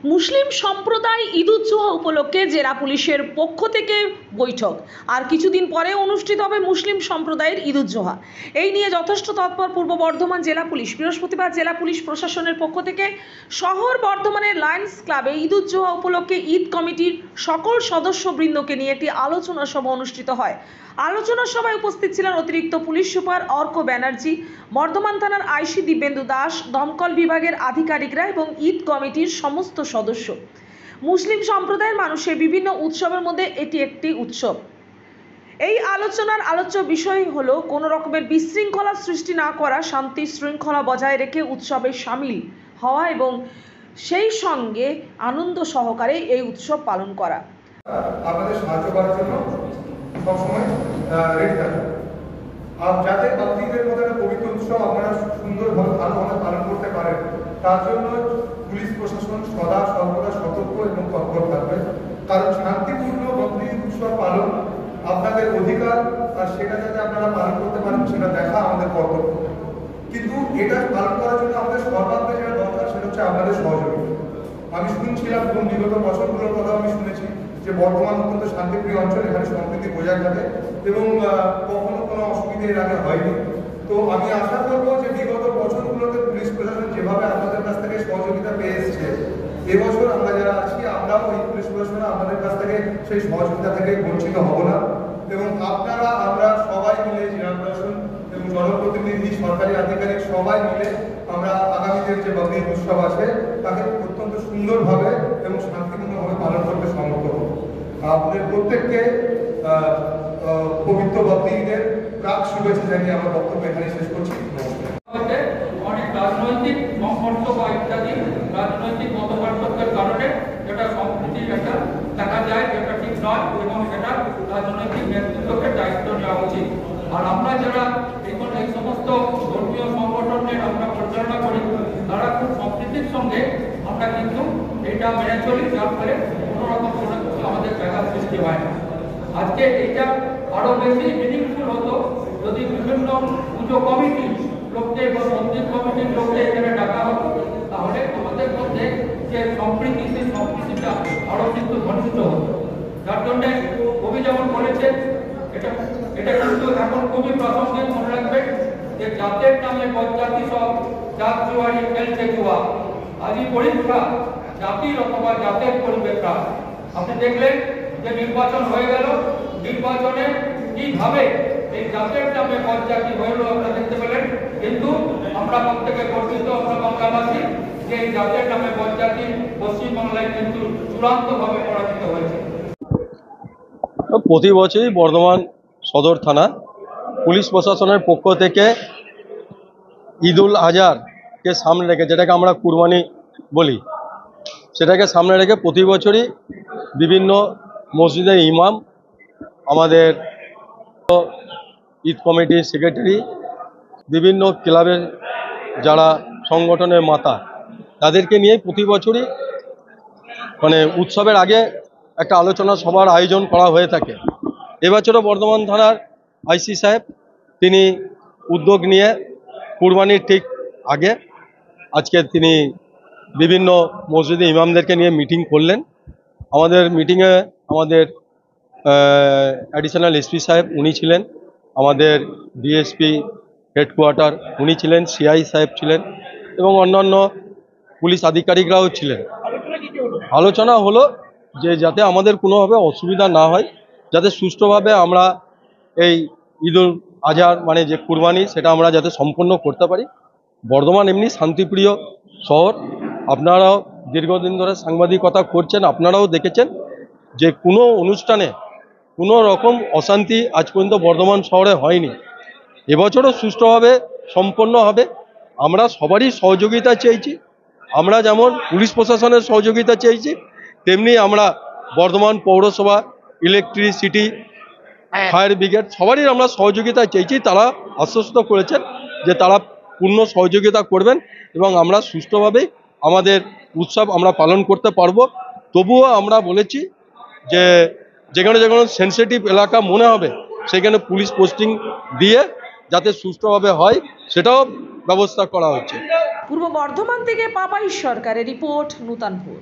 মুসলিম সম্প্রদায় ঈদুজ্জোহা উপলক্ষে জেলা পুলিশের পক্ষ থেকে বৈঠক। আর কিছুদিন পরে অনুষ্ঠিত হবে মুসলিম সম্প্রদায়ের ঈদুজ্জোহা। এই নিয়ে যথেষ্ট তৎপর পূর্ব বর্ধমান জেলা পুলিশ। বৃহস্পতিবার জেলা পুলিশ প্রশাসনের পক্ষ থেকে শহর বর্ধমানের লায়ন্স ক্লাবে ঈদুজ্জোহা উপলক্ষে ঈদ কমিটির সকল সদস্যবৃন্দকে নিয়ে একটি আলোচনা সভা অনুষ্ঠিত হয়। আলোচনা সভায় উপস্থিত ছিলেন অতিরিক্ত পুলিশ সুপার অর্ক ব্যানার্জি, বর্ধমান থানার আইসি দিব্যেন্দু দাস, দমকল বিভাগের আধিকারিকরা এবং ঈদ কমিটির সমস্ত সদস্য। মুসলিম সম্প্রদায়ের মানুষের বিভিন্ন উৎসবের মধ্যে এটি একটি উৎসব। এই আলোচনার আলোচ্য বিষয় হলো কোনো রকমের বিশৃঙ্খলা সৃষ্টি না করা, শান্তি শৃঙ্খলা বজায় রেখে উৎসবে সামিল হওয়া এবং সেই সঙ্গে আনন্দ সহকারে এই উৎসব পালন করা। আপনাদের সাহায্য করার জন্য সবসময় রেডি থাকবেন। আর যাতে বাকরিদের মতো একটা পবিত্র উৎসব আপনারা সুন্দরভাবে ভালোভাবে পালন করতে পারেন, তার জন্য পুলিশ প্রশাসন সদা সর্বদা সতর্ক এবং তৎপর থাকবে। কারণ শান্তিপূর্ণ বকরি উৎসব পালন আপনাদের অধিকার, আর সেটা যাতে আপনারা পালন করতে পারেন সেটা দেখা আমাদের কর্তব্য। কিন্তু এটা পালন করার জন্য আমাদের সর্বাগ্রে যেটা দরকার সেটা হচ্ছে আপনাদের সহযোগিতা। আমি শুনছিলাম বিগত বছরগুলোর কথা আমি শুনেছি যে বর্তমান অত্যন্ত শান্তিপ্রিয় অঞ্চল, এখানে সম্প্রীতি বজায় থাকে এবং কখনো কোনো অসুবিধা এর আগে হয়নি। তো আমি আশা করবো যে বিগত বছরগুলোতে পুলিশ প্রশাসন যেভাবে আপনাদের কাছ থেকে সহযোগিতা পেয়ে এসছে, এবছর আমরা যারা আছি আমরাও এই পুলিশ প্রশাসন আপনাদের কাছ থেকে সেই সহযোগিতা থেকে বঞ্চিত হব না। এবং আপনারা আমরা সবাই মিলে জেলা প্রশাসন এবং জনপ্রতিনিধি, সরকারি আধিকারিক সবাই মিলে আমরা আগামীদের যে বকরি উৎসব আছে তাকে অত্যন্ত সুন্দরভাবে এবং শান্তিপূর্ণভাবে পালন করতে সমর্থ হব। আপনাদের প্রত্যেককে পবিত্র বকরি ঈদের প্রাক শুভেচ্ছা জানিয়ে আমার বক্তব্য এখানে শেষ করছি। অনেক রাজনৈতিক সংঘর্ষ বা ইত্যাদি রাজনৈতিক মতপার্থক্যের কারণে যেটা সম্প্রীতির একটা দেখা যায় যেটা ঠিক নয় এবং সেটা রাজনৈতিক নেতৃত্বকে দায়িত্ব নেওয়া উচিত। আর আমরা যারা এখন এই সমস্ত ধর্মীয় সংগঠনের আমরা পরিচালনা করি তারা খুব সম্প্রীতির সঙ্গে আমরা কিন্তু এটা মেনে চলি, যার ফলে কোনো রকম কোনো কিছু আমাদের ব্যাঘাত সৃষ্টি হয় না। আজকে এটা আরো বেশি মিনিংফুল হতো যদি বিভিন্ন পুজো কমিটি লোককে বা মন্দির কমিটির লোককে এখানে ডাকা হতো, তাহলে আমাদের মধ্যে যে সম্প্রীতি সেই সম্প্রীতিটা আরো কিন্তু ঘনিষ্ঠ হতো। যার জন্যে কবি যেমন বলেছেন এটা কিন্তু এখন খুবই প্রাসঙ্গিক। মনে রাখবেন যে জাতের নামে পঞ্চায়েতি সব জাত জুয়ারি খেলছে জুয়া, আজই পরীক্ষা জাতির অথবা জাতের পরিবেশরা। আপনি দেখলেন যে নির্বাচন হয়ে গেল, নির্বাচনে কিভাবে এই জাতের নামে পঞ্চায়েতি হইল আপনারা দেখতে পেলেন। কিন্তু আমরা প্রত্যেকে গর্বিত, আমরা বাংলাবাসী, যে এই জাতের নামে পঞ্চায়েতি পশ্চিমবাংলায় কিন্তু চূড়ান্তভাবে পরাজিত হয়েছে। প্রতি বছরই বর্ধমান সদর থানা পুলিশ প্রশাসনের পক্ষ থেকে ঈদুল আজহাকে সামনে রেখে, যেটাকে আমরা কুরবানি বলি, সেটাকে সামনে রেখে প্রতি বছরই বিভিন্ন মসজিদের ইমাম, আমাদের ঈদ কমিটির সেক্রেটারি, বিভিন্ন ক্লাবের যারা সংগঠনের মাতা, তাদেরকে নিয়ে প্রতি বছরই উৎসবের আগে একটা আলোচনা সভার আয়োজন করা হয়ে থাকে। এবছরও বর্ধমান থানার আইসি সাহেব তিনি উদ্যোগ নিয়ে কুরবানির ঠিক আগে আজকে তিনি বিভিন্ন মসজিদে ইমামদেরকে নিয়ে মিটিং করলেন। আমাদের মিটিংয়ে আমাদের অ্যাডিশনাল এসপি সাহেব উনি ছিলেন, আমাদের ডিএসপি হেডকোয়ার্টার উনি ছিলেন, সিআই সাহেব ছিলেন এবং অন্যান্য পুলিশ আধিকারিকরাও ছিলেন। আলোচনা হলো যে যাতে আমাদের কোনোভাবে অসুবিধা না হয়, যাতে সুষ্ঠুভাবে আমরা এই ঈদুল আজহার যে কুরবানি সেটা আমরা যাতে সম্পন্ন করতে পারি। বর্ধমান এমনি শান্তিপ্রিয় শহর, আপনারাও দীর্ঘদিন ধরে সাংবাদিকতা করছেন, আপনারাও দেখেছেন যে কোনো অনুষ্ঠানে কোনো রকম অশান্তি আজ পর্যন্ত বর্ধমান শহরে হয়নি। এবছরও সুষ্ঠুভাবে সম্পন্ন হবে। আমরা সবারই সহযোগিতা চেয়েছি, আমরা যেমন পুলিশ প্রশাসনের সহযোগিতা চেয়েছি, তেমনি আমরা বর্ধমান পৌরসভা, ইলেকট্রিসিটি, ফায়ার ব্রিগেড সবারই আমরা সহযোগিতা চেয়েছি। তারা আশ্বস্ত করেছেন যে তারা পূর্ণ সহযোগিতা করবেন এবং আমরা সুষ্ঠুভাবে আমাদের উৎসব আমরা পালন করতে পারবো। তবুও আমরা বলেছি যে যেখানে যেখানে সেন্সিটিভ এলাকা মনে হবে সেখানে পুলিশ পোস্টিং দিয়ে যাতে সুষ্ঠুভাবে হয় সেটাও ব্যবস্থা করা হচ্ছে। পূর্ব বর্ধমান থেকে পাপাই সরকারের রিপোর্ট, নূতনপুর।